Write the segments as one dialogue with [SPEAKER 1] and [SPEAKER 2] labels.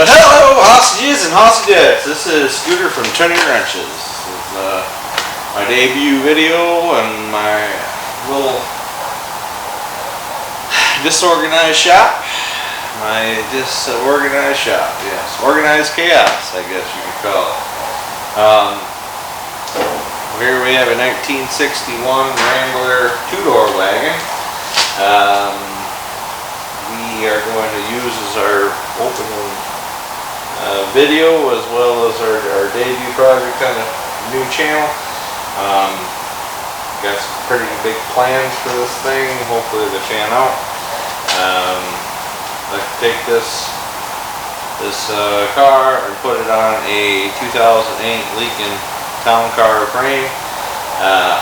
[SPEAKER 1] But hello, hostages and hostagettes. This is Scooter from Turning Wrenches. This is my debut video and my little disorganized shop. My disorganized shop, yes. Organized chaos, I guess you could call it. Here we have a 1961 Rambler two-door wagon. We are going to use as our opening video as well as our debut project on a new channel. Got some pretty big plans for this thing. Hopefully they pan out. I'd like to take this car and put it on a 2008 Lincoln town car frame.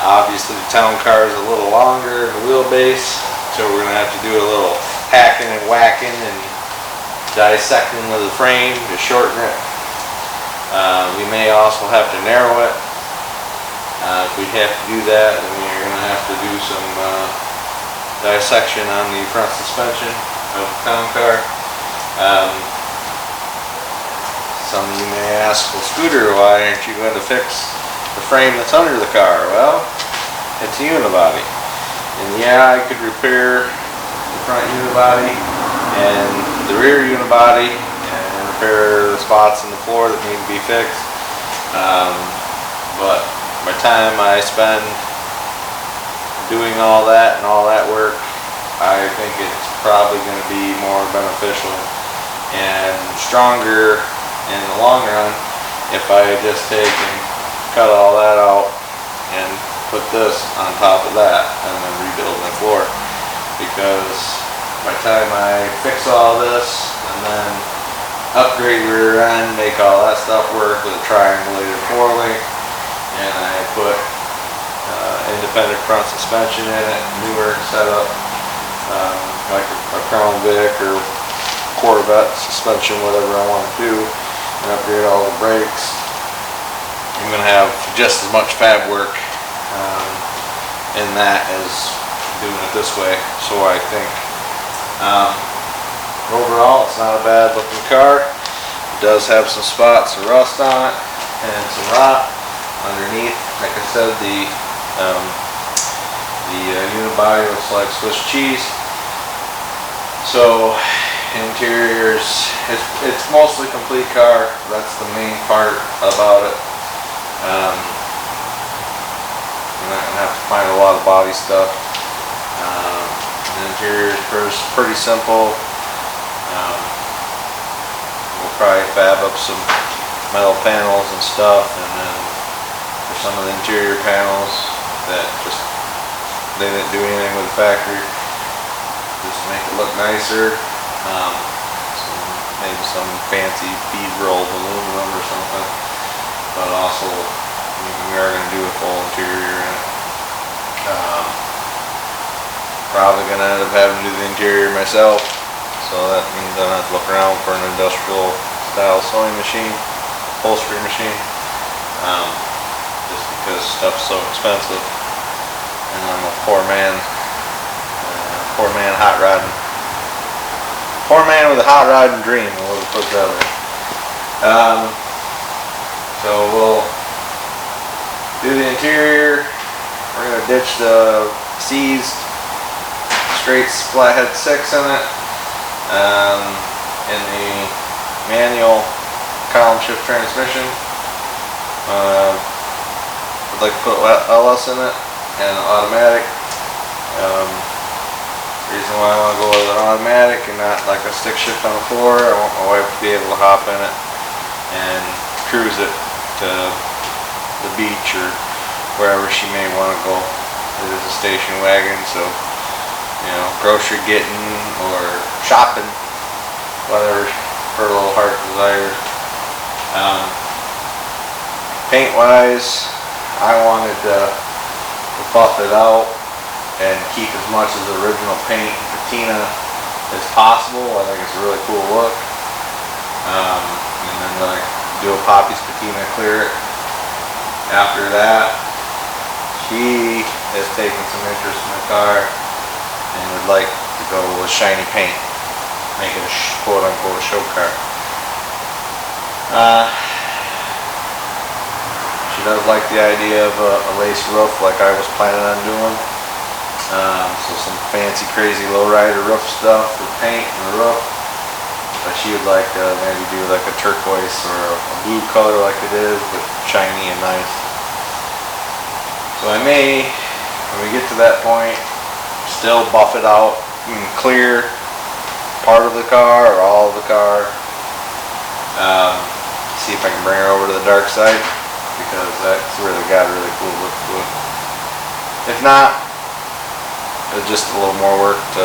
[SPEAKER 1] Obviously the town car is a little longer in the wheelbase, so we're going to have to do a little hacking and whacking and dissecting of the frame to shorten it. We may also have to narrow it. If we have to do that, then we're going to have to do some dissection on the front suspension of the town car. Some of you may ask, well, Scooter, why aren't you going to fix the frame that's under the car? Well, it's a unibody. And yeah, I could repair the front unibody and the rear unibody and repair the spots in the floor that need to be fixed. But by the time I spend doing all that and all that work, I think it's probably going to be more beneficial and stronger in the long run if I just take and cut all that out and put this on top of that and then rebuild my floor. Because by the time I fix all this and then upgrade rear end, make all that stuff work with a triangulated four link, and I put independent front suspension in it, newer setup, like a Crown Vic or Corvette suspension, whatever I want to do, and upgrade all the brakes. I'm going to have just as much fab work in that as doing it this way, so I think overall it's not a bad looking car. It does have some spots of rust on it and some rot underneath. Like I said, the unibody looks like Swiss cheese. So interiors, it's mostly complete car. That's the main part about it. I'm not going to have to find a lot of body stuff. The interior is pretty simple. We'll probably fab up some metal panels and stuff, and then for some of the interior panels that they didn't do anything with the factory, just to make it look nicer. Maybe some fancy bead rolled aluminum or something, but also we are going to do a full interior in it. Probably going to end up having to do the interior myself, so that means I don't have to look around for an industrial style sewing machine, upholstery machine, just because stuff's so expensive and I'm a poor man hot rodding. Poor man with a hot rodding dream, we'll put that way. So we'll do the interior. We're going to ditch the seized straight flathead 6 in it. In the manual column shift transmission. I'd like to put LS in it and automatic. Reason why I want to go with an automatic and not like a stick shift on the floor, I want my wife to be able to hop in it and cruise it to the beach or wherever she may want to go. It is a station wagon, so you know, grocery getting or shopping, whatever her little heart desires. Paint wise, I wanted to buff it out and keep as much of the original paint and patina as possible. I think it's a really cool look. And then like do a Poppy's patina, clear it. After that, she has taken some interest in the car and would like to go with shiny paint, make it a quote unquote show car. She does like the idea of a lace roof like I was planning on doing. So some fancy crazy lowrider roof stuff with paint and the roof. But she would like to maybe do like a turquoise or a blue color like it is, but shiny and nice. So I may, when we get to that point, still buff it out and clear part of the car or all of the car. See if I can bring her over to the dark side, because that's really got a really cool look to it. If not, it's just a little more work to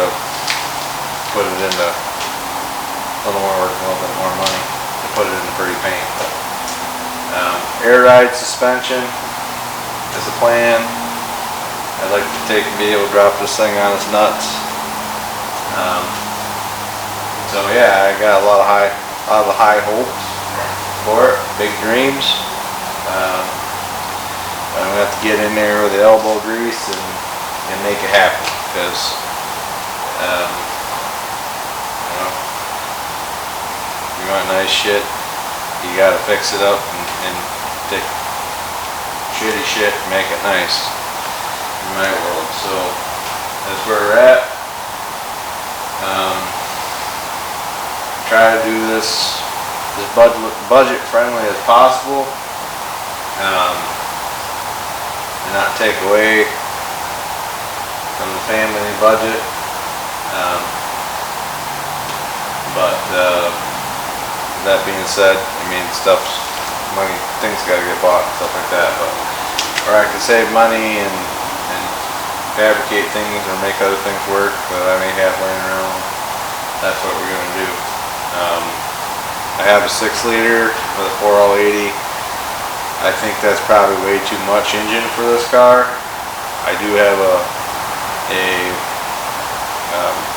[SPEAKER 1] put it into, a little more work, a little bit more money to put it into pretty paint. But, air ride suspension is the plan. I'd like to be able to drop this thing on its nuts. So yeah, I got a lot of high hopes for it, big dreams. But I'm gonna have to get in there with the elbow grease and make it happen, because you know, you want nice shit, you gotta fix it up and take shitty shit and make it nice in my world. So that's where we're at. Try to do this budget friendly as possible, and not take away from the family budget. But that being said, I mean, things gotta get bought and stuff like that. But where I can save money and fabricate things or make other things work that I may have laying around, that's what we're gonna do. I have a 6-liter with a 4L80. I think that's probably way too much engine for this car. I do have a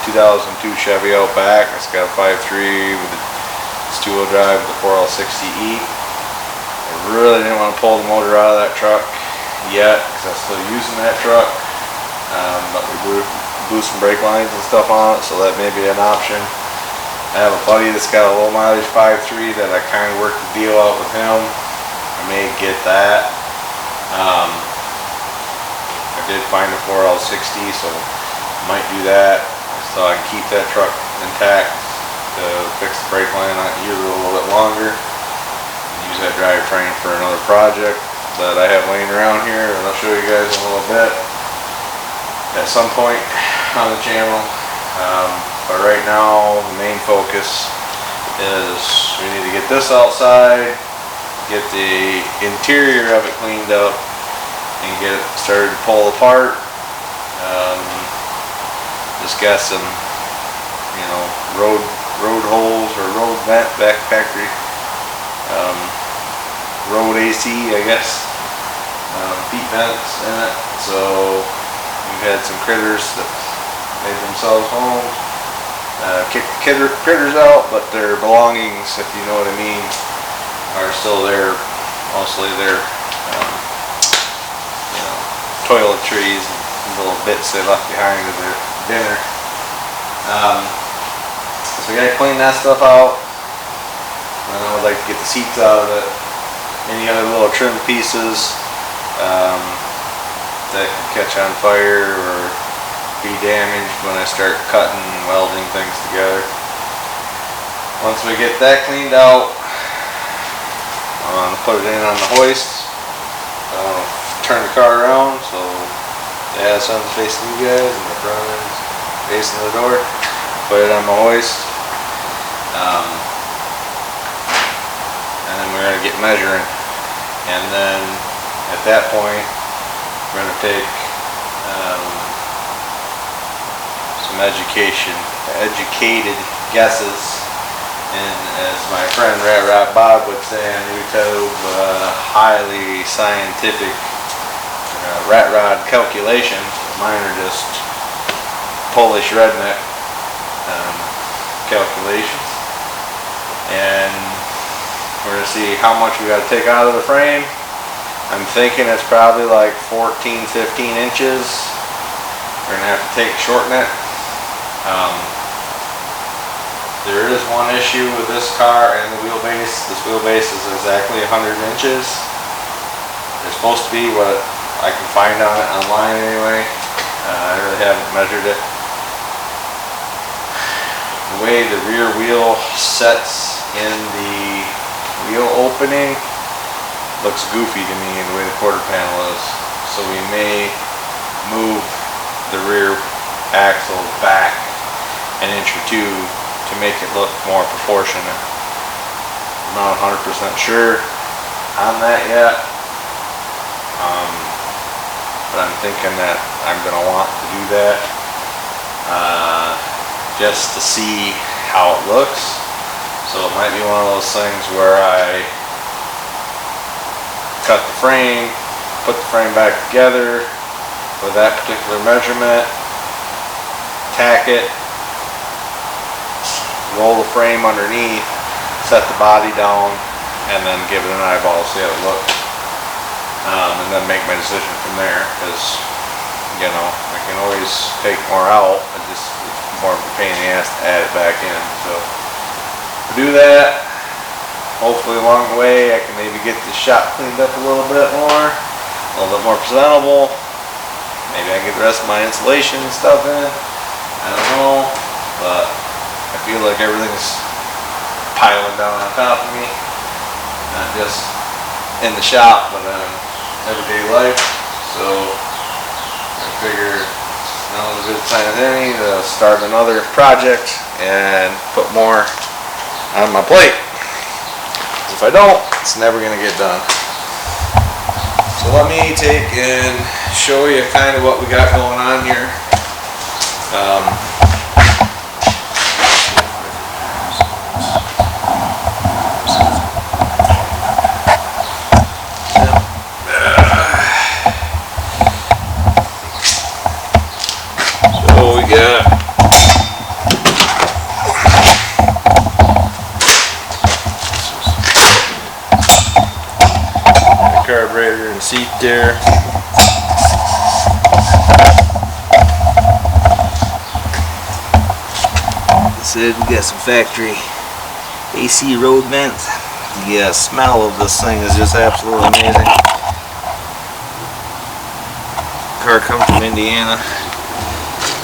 [SPEAKER 1] 2002 Chevy Outback. It's got a 5.3 with it's 2-wheel drive with a 4L60E. I really didn't want to pull the motor out of that truck yet, because I'm still using that truck. But we blew some brake lines and stuff on it, so that may be an option. I have a buddy that's got a low mileage 5.3 that I kind of worked the deal out with him. I may get that. I did find a 4L60, so I might do that, so I can keep that truck intact to fix the brake line on it, use it a little bit longer, and use that drivetrain for another project that I have laying around here, and I'll show you guys in a little bit at some point on the channel. But right now, the main focus is we need to get this outside, get the interior of it cleaned up, and get it started to pull apart. Just got some, you know, road holes or road vent back factory, road AC, I guess, feet vents in it. So we've had some critters that made themselves homes. Kicked the critters out, but their belongings, if you know what I mean, are still there. Mostly their you know, toiletries and little bits they left behind of their dinner. So we gotta clean that stuff out. And I would like to get the seats out of it. Any other little trim pieces that can catch on fire or be damaged when I start cutting and welding things together. Once we get that cleaned out, I'm gonna put it in on the hoist. Turn the car around so the ass sun's facing you guys and the front end's facing the door. Put it on my hoist, and then we're gonna get measuring. And then at that point, we're gonna take some educated guesses, and as my friend Rat Bob would say on YouTube, highly scientific rat rod calculations. Mine are just Polish redneck calculations, and we're gonna see how much we got to take out of the frame. I'm thinking it's probably like 14-15 inches. We're gonna have to shorten it. There is one issue with this car and the wheelbase. This wheelbase is exactly 100 inches. It's supposed to be what I can find on it online anyway. I really haven't measured it. The way the rear wheel sets in the wheel opening looks goofy to me, the way the quarter panel is. So we may move the rear axle back an inch or two to make it look more proportionate. I'm not 100% sure on that yet, but I'm thinking that I'm going to want to do that just to see how it looks. So it might be one of those things where I cut the frame, put the frame back together with that particular measurement, tack it, roll the frame underneath, set the body down, and then give it an eyeball, see how it looks, and then make my decision from there. Because, you know, I can always take more out. It's more of a pain in the ass to add it back in. So to do that, hopefully along the way I can maybe get the shop cleaned up a little bit more presentable. Maybe I can get the rest of my insulation and stuff in. I don't know, but I feel like everything's piling down on top of me, not just in the shop, but in everyday life. So I figure now's a good time as any to start another project and put more on my plate. If I don't, it's never going to get done. So let me take and show you kind of what we got going on here. So we got the carburetor and seat there. We got some factory AC road vents. The smell of this thing is just absolutely amazing. Car comes from Indiana.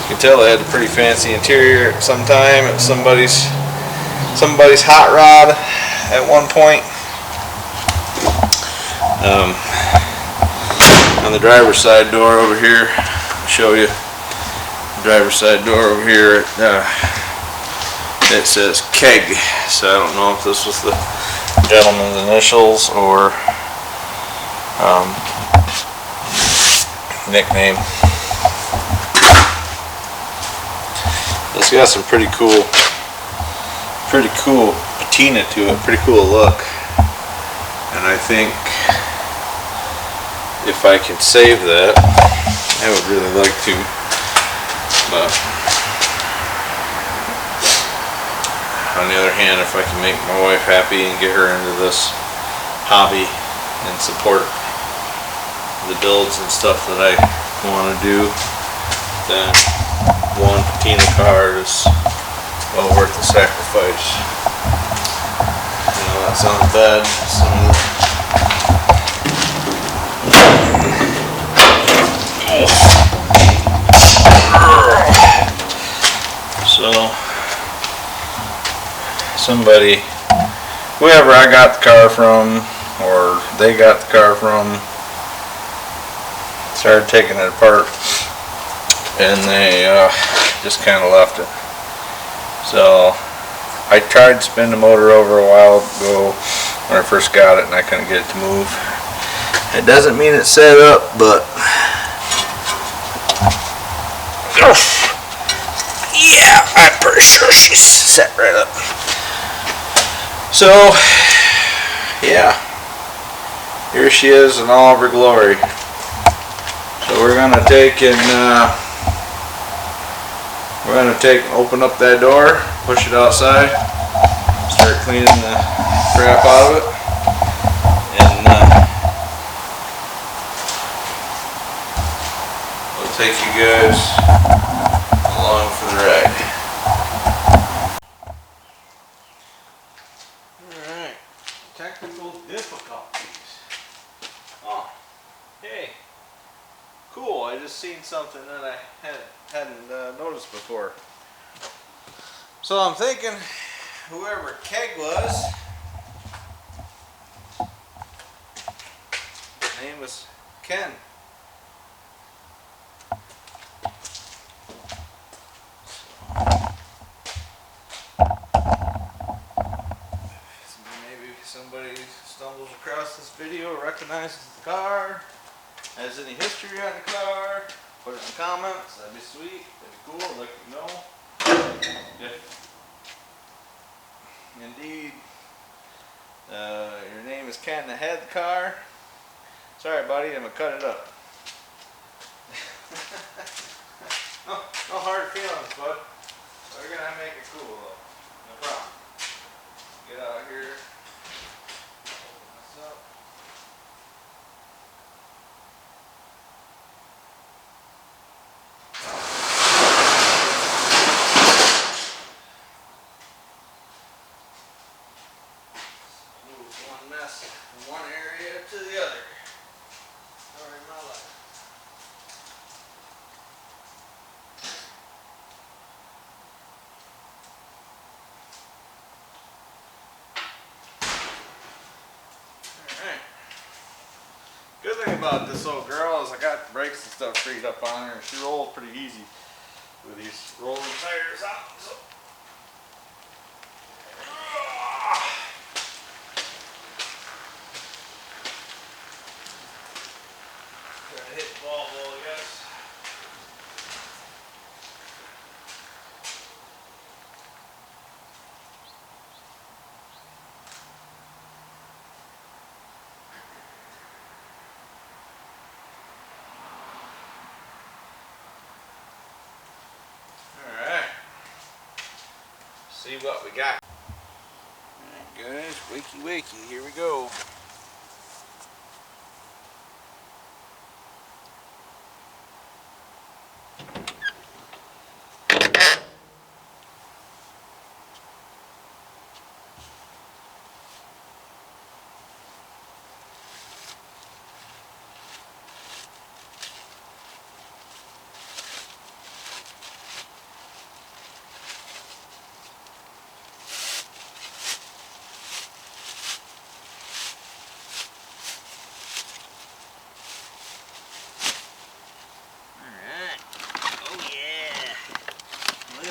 [SPEAKER 1] You can tell it had a pretty fancy interior at some time. It was somebody's hot rod at one point. On the driver's side door over here, I'll show you the driver's side door over here. It says keg, so I don't know if this was the gentleman's initials or nickname. It's got some pretty cool patina to it, pretty cool look, and I think if I can save that, I would really like to, but on the other hand, if I can make my wife happy and get her into this hobby and support the builds and stuff that I want to do, then one patina car is well worth the sacrifice. You know, that sounds bad. So somebody, whoever I got the car from, or they got the car from, started taking it apart, and they just kind of left it. So I tried to spin the motor over a while ago when I first got it, and I couldn't get it to move. It doesn't mean it's set up, but yeah, I'm pretty sure she's set right up. So, yeah, here she is in all of her glory. So we're gonna take and open up that door, push it outside, start cleaning the crap out of it, and we'll take you guys along for the ride. cool. I just seen something that I hadn't noticed before. So I'm thinking, whoever Keg was, his name was Ken. Maybe somebody stumbles across this video, recognizes the car, has any history on the car, put it in the comments. That'd be sweet. That'd be cool. I'd like to know. If indeed your name is Ken that had the car, sorry buddy, I'm gonna cut it up. no hard feelings, bud. We're gonna make it cool though. No problem. Get out here. Open this up. Move one mess from one area to the other. Story of my life. Alright. Good thing about this little girl is I got brakes and stuff freed up on her. She rolls pretty easy with these rolling tires out. So. Trying to hit the ball, I guess. See what we got. Alright guys, wakey, here we go.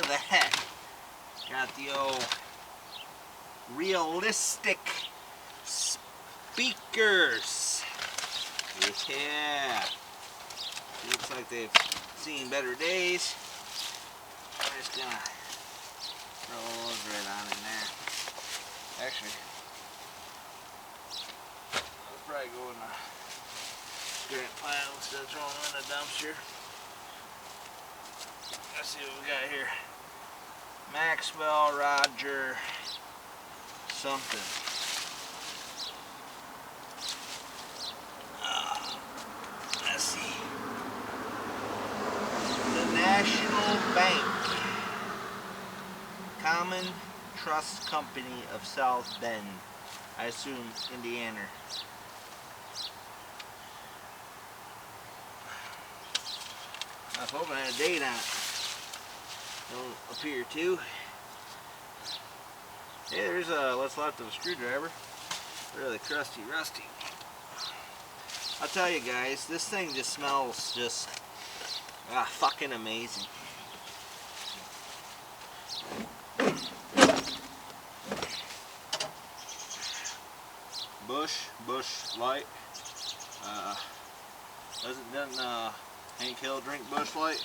[SPEAKER 1] That got the old realistic speakers. Yeah, looks like they've seen better days. I'm just gonna throw those right on in there. Actually, I'll probably go in the granite pile instead of throwing them in the dumpster. Let's see what we got here. Maxwell Roger something. Let's see. The National Bank Common Trust Company of South Bend. I assume Indiana. I was hoping I had a date on it. Don't appear to. Hey, there's what's left of a screwdriver. Really crusty, rusty. I'll tell you guys, this thing just smells just fucking amazing. Bush Light. Doesn't Hank Hill drink Bush Light?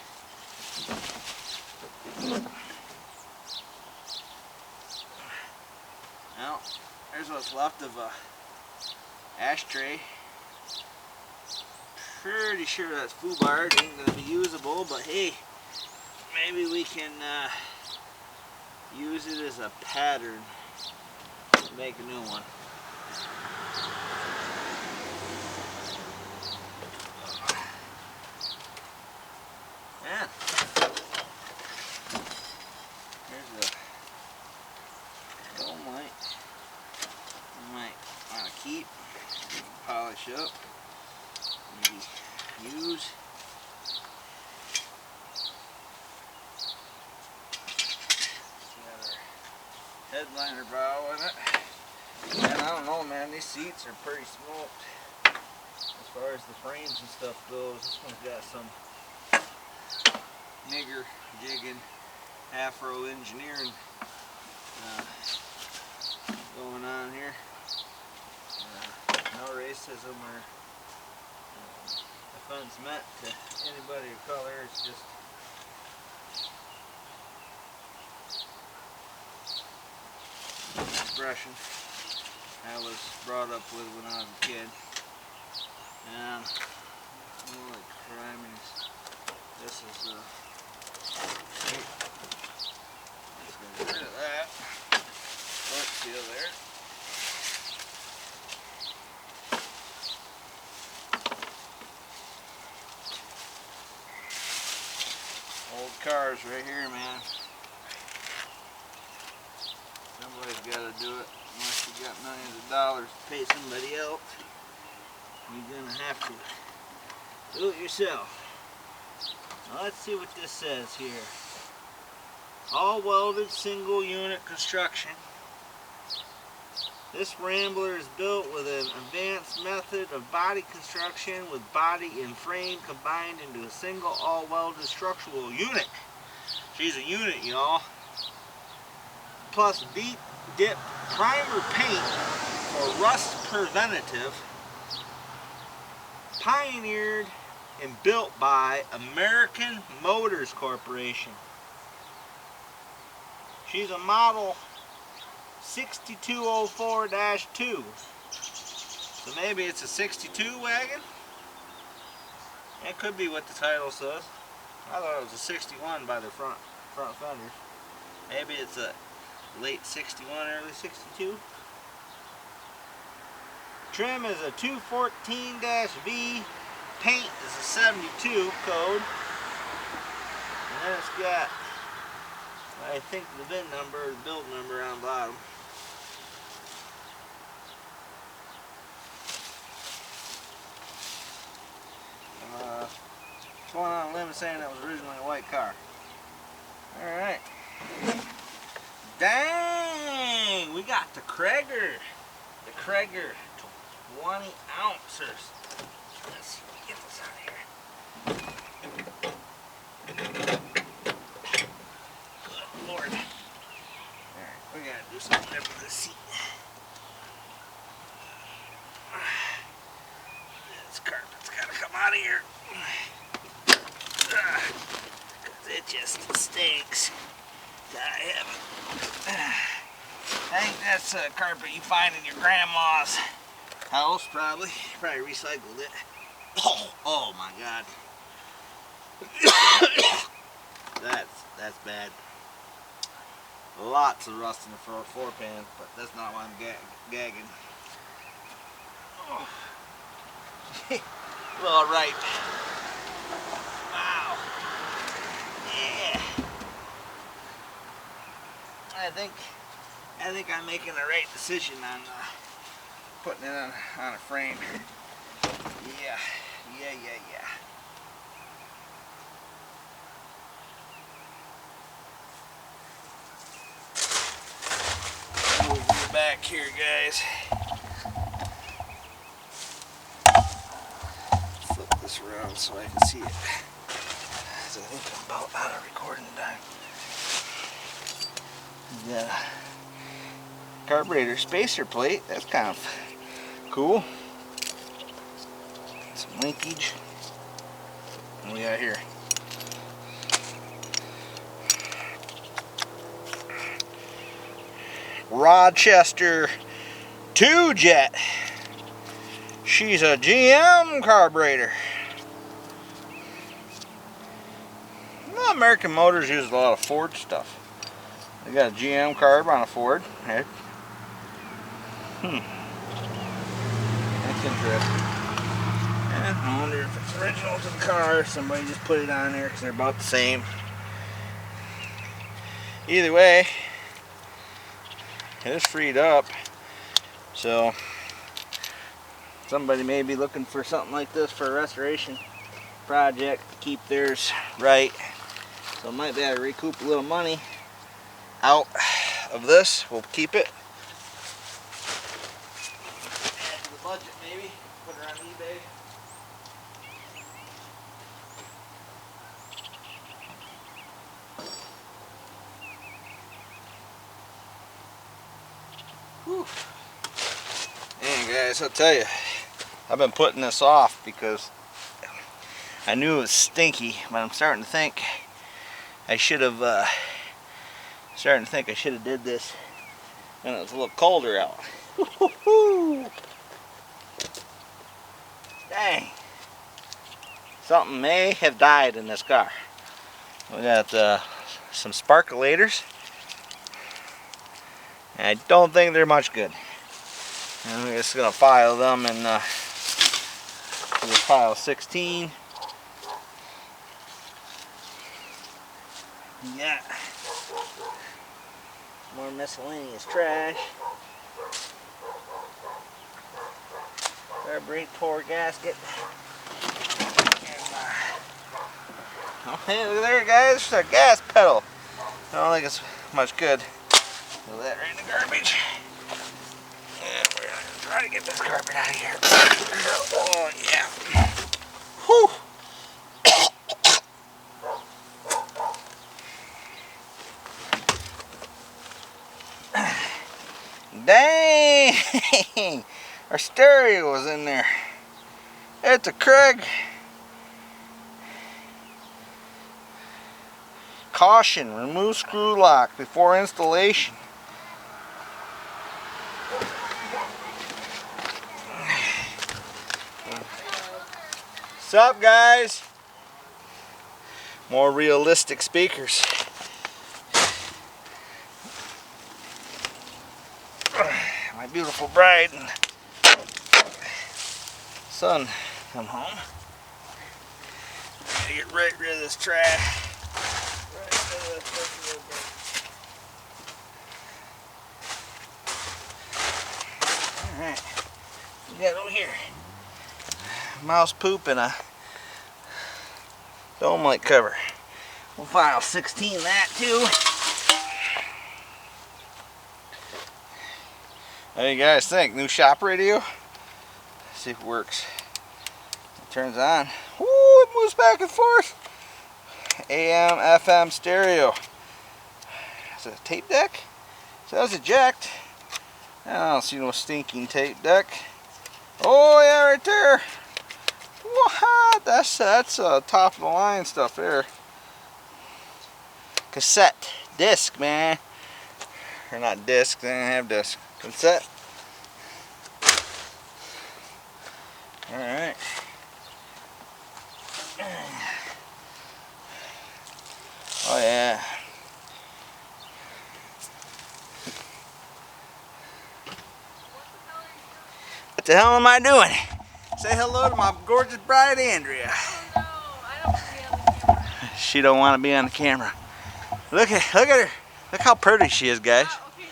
[SPEAKER 1] Well, there's what's left of a ashtray. Pretty sure that's foobar. It ain't gonna be usable, but hey, maybe we can use it as a pattern to make a new one. Yeah. Here's a dome light. You might want to keep, polish up, maybe use.
[SPEAKER 2] headliner bow in it. And I don't know, man, these seats are pretty smoked as far as the frames and stuff goes. This one's got some nigger jigging Afro engineering going on here. No racism or offense meant to anybody of color. It's just expression I was brought up with when I was a kid. And holy criminy, this is let's get rid of that. Front seal there. Old cars right here, man. Somebody's got to do it. Unless you got millions of dollars to pay somebody else, you're gonna have to do it yourself. Now let's see what this says here. All welded single unit construction. This Rambler is built with an advanced method of body construction with body and frame combined into a single all welded structural unit. She's a unit, y'all. Plus deep dip primer paint for rust preventative. Pioneered and built by American Motors Corporation. She's a model 6204-2. So maybe it's a 62 wagon? That could be what the title says. I thought it was a 61 by the front fenders. Maybe it's a late 61, early 62. Trim is a 214-V. Paint is a 72 code. And then it's got, I think, the VIN number, or the build number on the bottom. Going on a limb saying that was originally a white car. Alright. Dang! We got the Krager. The Krager 20 ounces. Let's see if we can get this out of here. Good Lord. Alright, we gotta do something different with this seat. This carpet's gotta come out of here. Because it just stinks. I think that's a carpet you find in your grandma's house, probably. Probably recycled it. Oh my God. That's bad. Lots of rust in the floor pan, but that's not why I'm gagging. All right. Wow. Yeah. I think I'm making the right decision on putting it on a frame. Yeah. Move you back here, guys. Flip this around so I can see it. So I think I'm about out of recording time. Yeah. Carburetor spacer plate, that's kind of cool. Some linkage. What we got here? Rochester 2-jet. She's a GM carburetor. Well, American Motors uses a lot of Ford stuff. They got a GM carb on a Ford. Heck. That's interesting. And I wonder if it's original to the car, if somebody just put it on there because they're about the same. Either way, it is freed up. So somebody may be looking for something like this for a restoration project to keep theirs right. So I might be able to recoup a little money out of this. We'll keep it. Add to the budget maybe. Put her on eBay. Whew. And guys, I'll tell you, I've been putting this off because I knew it was stinky, but I'm starting to think I should have did this when it was a little colder out. Dang. Something may have died in this car. We got some sparkulators. And I don't think they're much good. And we're just gonna file them in file 16. Yeah. More miscellaneous trash. Carburetor gasket. Oh, hey, look there, guys. It's a gas pedal. I don't think it's much good. Throw that right in the garbage. And we're gonna try to get this carpet out of here. Oh, yeah. Whew. Dang! Our stereo was in there. It's a Craig. Caution, remove screw lock before installation. What's up, guys? More realistic speakers. My beautiful bride and son come home. Gotta get rid of this trash. Alright, we got over here mouse poop and a dome light cover. We'll file 16 that too. What do you guys think? New shop radio? Let's see if it works. It turns on. Woo, it moves back and forth. AM, FM stereo. Is it a tape deck? So that was eject. I don't see no stinking tape deck. Oh yeah, right there. What? That's top of the line stuff there. Cassette disc, man. Or not disc, they didn't have disc. Cassette. Alright. Oh yeah. What the hell am I doing? Say hello to my gorgeous bride, Andrea.
[SPEAKER 3] Oh no, I don't want to be on the camera.
[SPEAKER 2] She don't want to be on the camera. Look at her. Look how pretty she is, guys.
[SPEAKER 3] Oh, okay,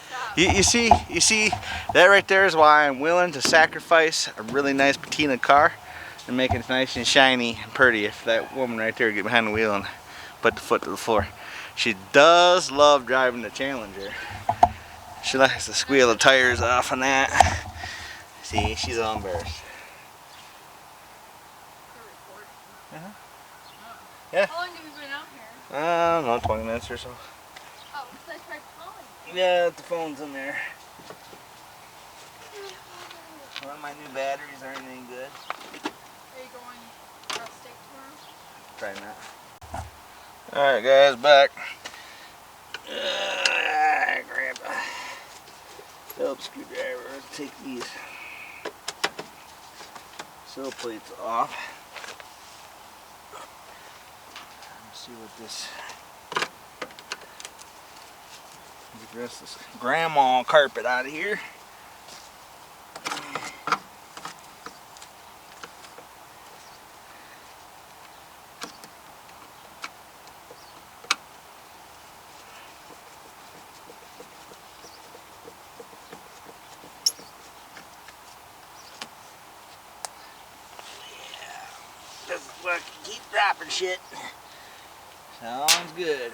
[SPEAKER 3] stop.
[SPEAKER 2] You see, that right there is why I'm willing to sacrifice a really nice patina car and make it nice and shiny and pretty. If that woman right there get behind the wheel and put the foot to the floor. She does love driving the Challenger. She likes to squeal the tires off on that. See, she's all embarrassed. Yeah.
[SPEAKER 3] How long have you been out here?
[SPEAKER 2] I don't know, 20 minutes or so.
[SPEAKER 3] Oh, because I tried calling you.
[SPEAKER 2] Yeah, the phone's in there. One of my new batteries aren't any good.
[SPEAKER 3] Are you going for a steak tomorrow?
[SPEAKER 2] Try not. Alright guys, back. Grab a Phillips screwdriver. Let's take these sill plates off. Let's see what this. Get the rest of this grandma carpet out of here. Look, keep dropping shit. Sounds good.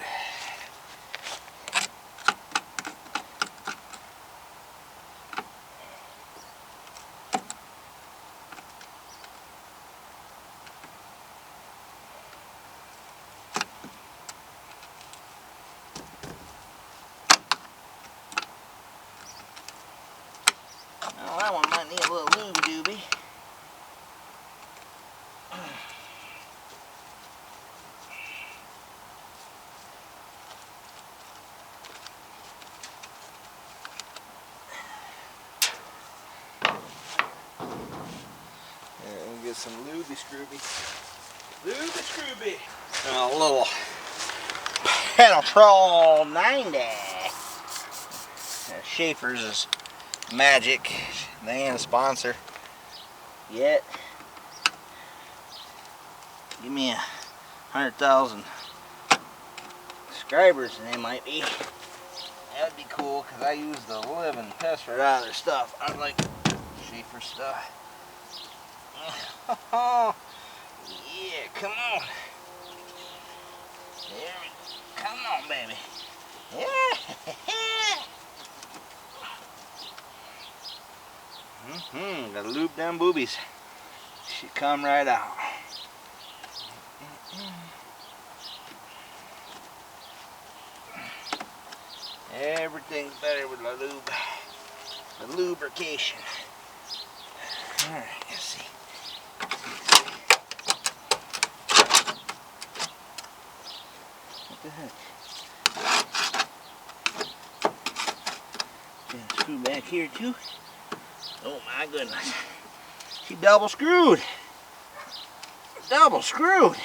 [SPEAKER 2] with some Looby Scrooby. Looby Scrooby. A little Penetrol 90. Schaefer's is magic. They ain't a sponsor yet. Give me 100,000 subscribers and they might be. That'd be cool because I use the living piss for out of their stuff. I like Schaefer stuff. Oh, yeah, come on. There we go. Come on, baby. Yeah. Gotta lube them boobies. She come right out. Everything's better with the lube. The lubrication. Alright, let's see. What the heck? Got a screw back here too. Oh my goodness. She double screwed. Double screwed.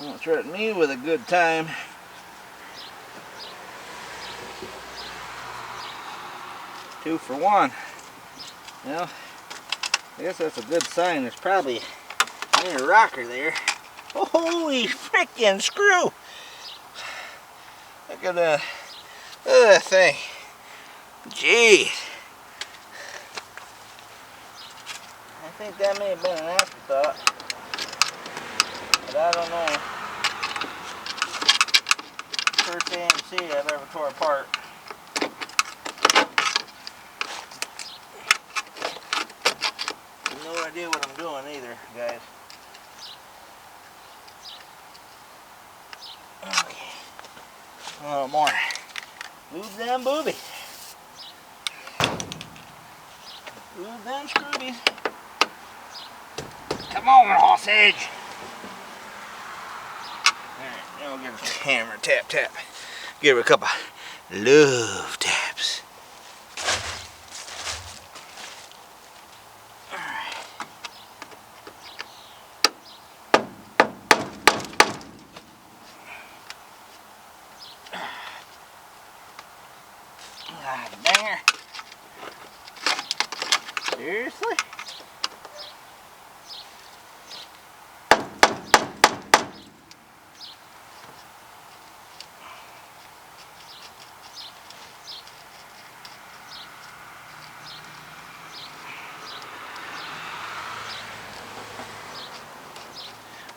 [SPEAKER 2] Won't threaten me with a good time. Two for one. Well, I guess that's a good sign. There's probably a rocker there. Holy frickin' screw! Look at that thing. Jeez. I think that may have been an afterthought. But I don't know. First AMC I've ever tore apart. No idea what I'm doing either, guys. Okay. A little more. Lube them boobies. Lube them scroobies. Come on, sausage. Alright, now we'll give it a hammer, tap, tap. Give her a couple love taps. Alright. Ah, dang her. Seriously?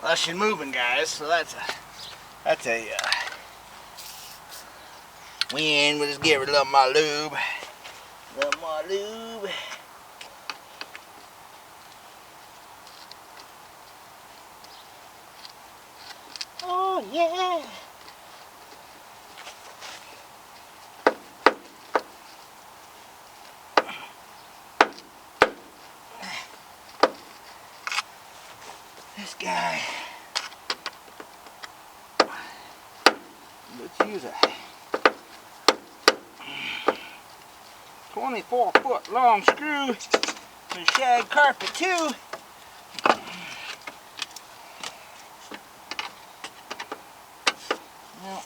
[SPEAKER 2] Well, she's moving, guys, so that's a win. We'll just give her a little more lube. A little more lube. Oh, yeah. This guy. Let's use a 24-foot long screw with shag carpet too. Well,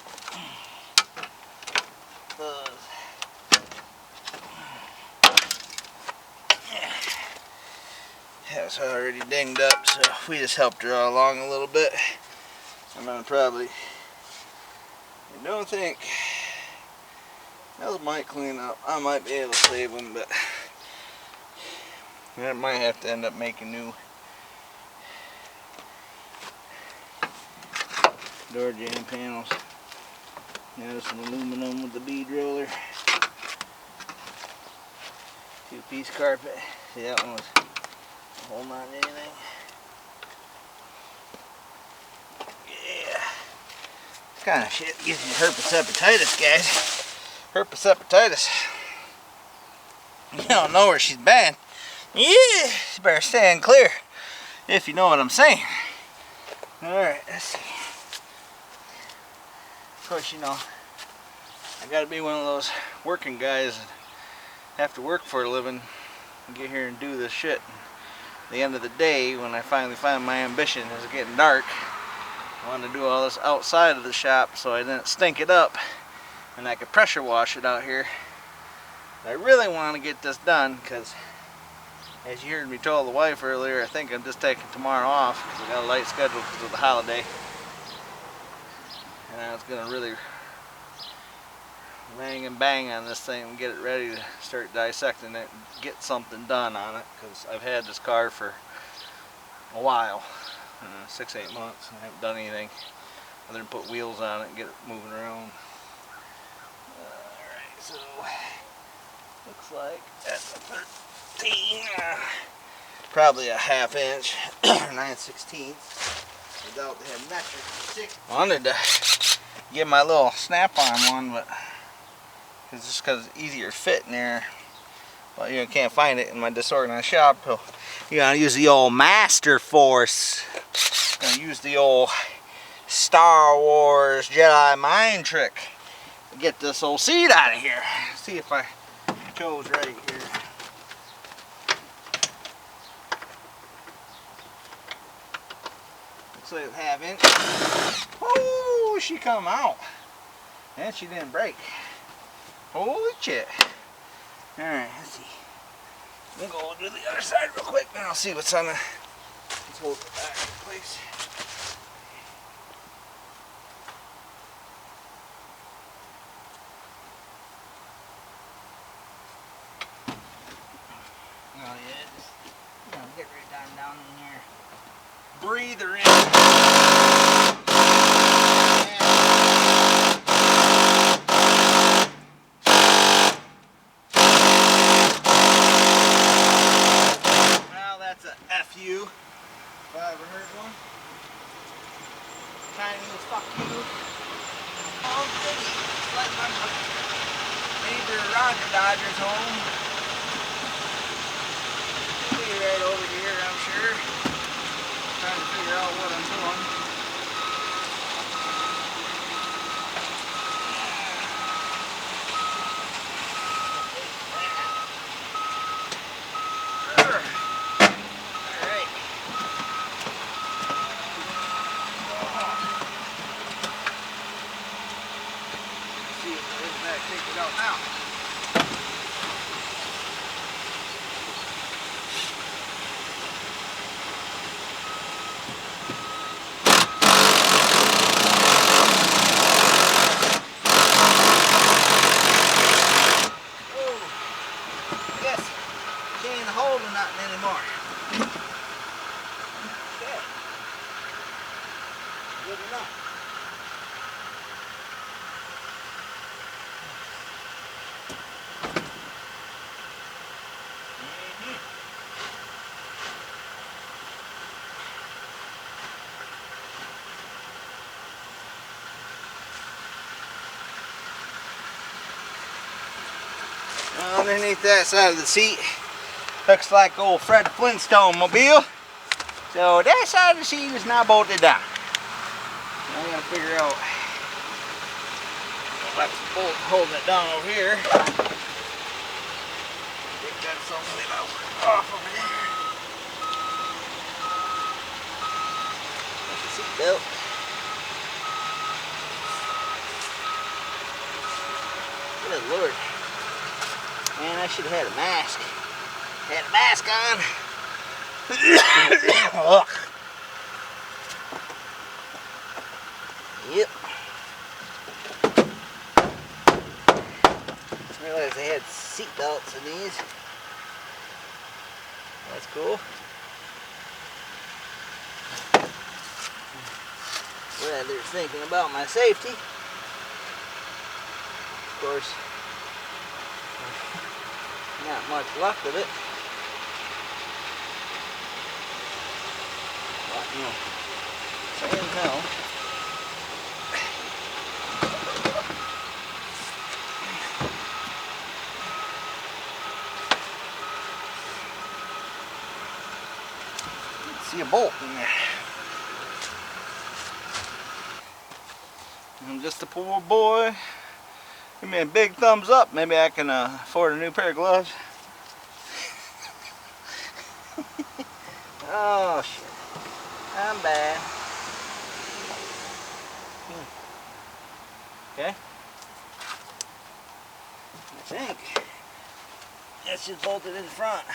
[SPEAKER 2] that's already dinged up, so we just helped her along a little bit. I'm gonna probably, I don't think those might clean up. I might be able to save them, but I might have to end up making new door jamb panels. Now some aluminum with the bead roller. Two-piece carpet. See, that one was holding on to anything. Yeah. This kind of shit gives you herpes hepatitis, guys. Herpes hepatitis. You don't know where she's been. Yeah, you better stand clear, if you know what I'm saying. Alright, let's see. Of course, you know, I I gotta be one of those working guys that have to work for a living and get here and do this shit. At the end of the day, when I finally find my ambition is getting dark, I wanted to do all this outside of the shop so I didn't stink it up and I could pressure wash it out here. I really want to get this done because, as you heard me tell the wife earlier, I think I'm just taking tomorrow off because I got a light schedule because of the holiday. And I was going to really bang and bang on this thing and get it ready to start dissecting it and get something done on it, because I've had this car for a while, 6-8 months, and I haven't done anything other than put wheels on it and get it moving around. Alright, so looks like that's a 13, probably a 1/2 inch, 9/16 without the metric 6. I wanted to get my little snap-on one, but just because it's easier fit in there. Well, you can't find it in my disorganized shop, so you gotta use the old Master Force. Gonna use the old Star Wars Jedi mind trick to get this old seat out of here. See if I chose right here. Looks like a 1/2 inch. Oh, she come out. And she didn't break. Holy shit. Alright, let's see. We'll go to the other side real quick and I'll see what's on the... Let's hold it back in place. Oh yeah, just get right down in there. Breathe her in. FU, if I ever heard one. Chinese fuck you. Oh, goody. Like my neighbor Roger Dodger's home. He'll be right over here, I'm sure. Trying to figure out what I'm doing. Take it out now. Oh, I guess she ain't holding nothing anymore. Okay. Good enough. Underneath that side of the seat looks like old Fred Flintstone mobile. So that side of the seat is now bolted down. Now I gotta figure out what's holding it down over here. I think that's something off over there. That's the seat belt. Good Lord. Man, I should have had a mask. Had a mask on. Ugh. Yep. I realized they had seat belts in these. That's cool. Glad they're thinking about my safety. Of course. Not much luck with it. But, you know, saying no. See a bolt in there. I'm just a poor boy Give me a big thumbs up. Maybe I can afford a new pair of gloves. Oh shit. I'm bad. Okay. I think that's just bolted in front.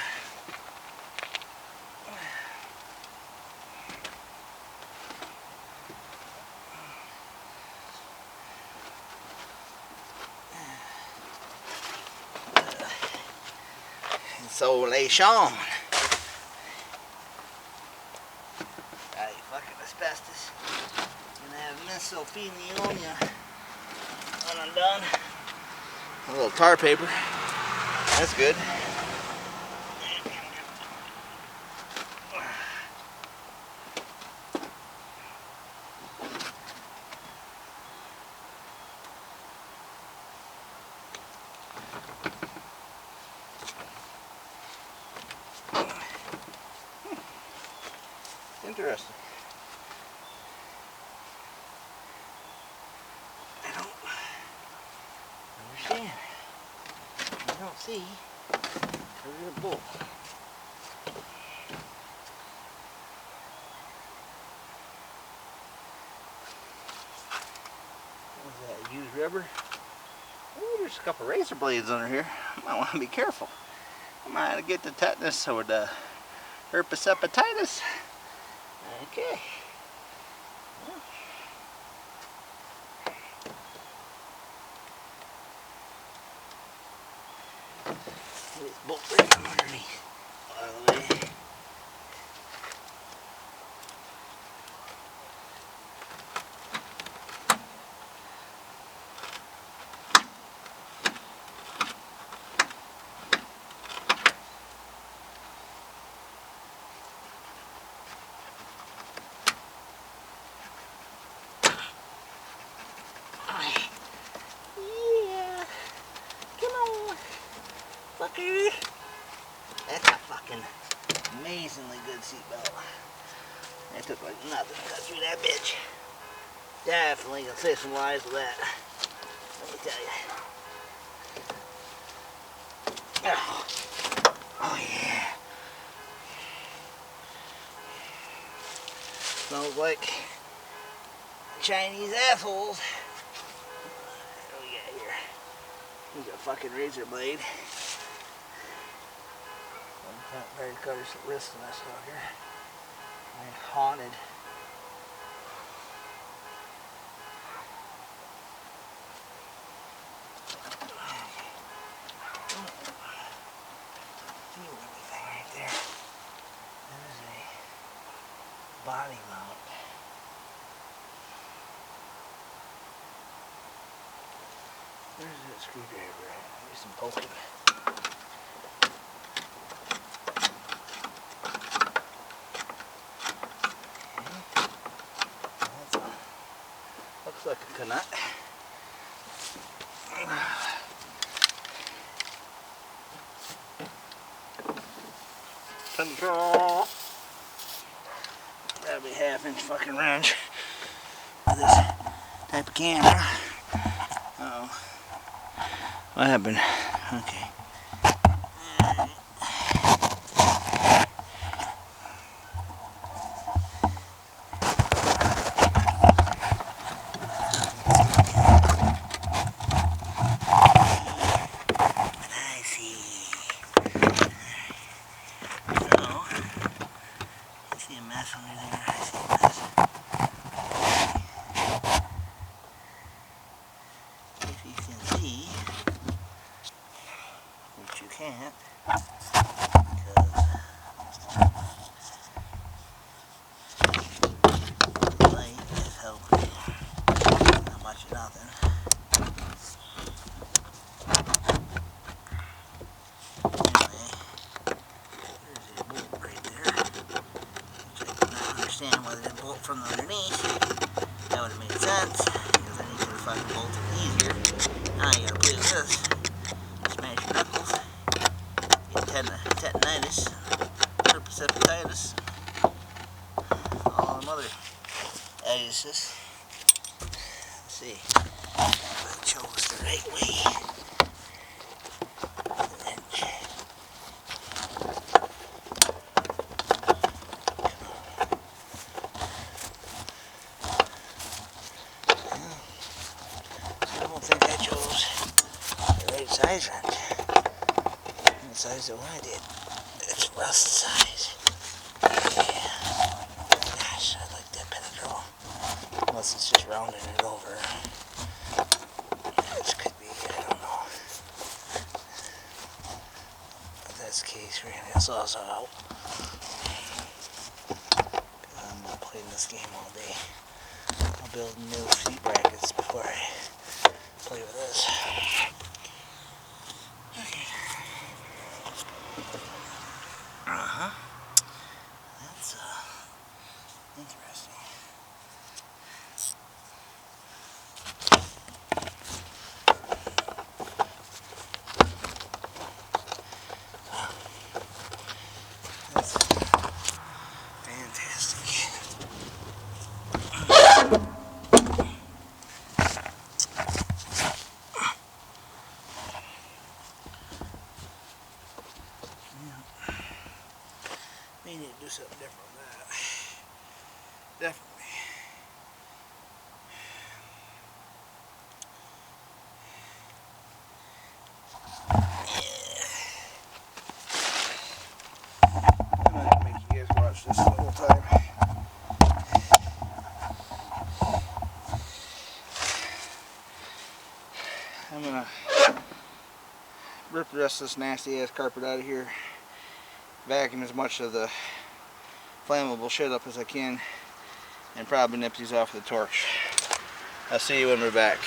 [SPEAKER 2] Insulation. Alright, fucking asbestos. Gonna have mesothelioma when I'm done. A little tar paper. That's good. Interesting. I don't understand. I don't see a bolt. What is that, used rubber? Ooh, there's a couple razor blades under here. I might want to be careful. I might get the tetanus or the herpes hepatitis. Okay. This bolt right from underneath. Out of the way. Yeah. Come on. Fucker. That's a fucking amazingly good seatbelt. That took like nothing to cut through that bitch. Definitely gonna save some lives with that. Let me tell you. Oh yeah. Smells like Chinese assholes. What do we got here? Here's a fucking razor blade. Not very cut his wrist in this fucker. I'm haunted. Feel anything right there. That is a body mount. Where's that screwdriver at? Do some poking. Looks like a nut. Control. That'll be a half-inch fucking wrench with this type of camera. Uh-oh. What happened? Okay. Can't, because the light is helping. Not much of nothing. Anyway, there's a bolt right there, which I do not understand why they bolt from underneath. That would have made sense, because then you could have fucking bolted it easier. Now you gotta play with this. Smash your knuckles. Tetanitis, herpes hepatitis, all them other illnesses. Let's see. chose the right way. Wrench. I don't think I chose the right size wrench. The size that I did. It's rust size. Yeah. Gosh, I like that Benadryl. Unless it's just rounding it over. Which could be, I don't know. If that's the case, we're gonna saw out. I'm not playing this game all day. I'll build new seat brackets before I play with this. Okay. That's interesting. That's fantastic. We need to do something different with that. Definitely. I'm not gonna make you guys watch this the whole time. I'm gonna rip the rest of this nasty ass carpet out of here, vacuum as much of the flammable shit up as I can, and probably nip these off with a torch. I'll see you when we're back.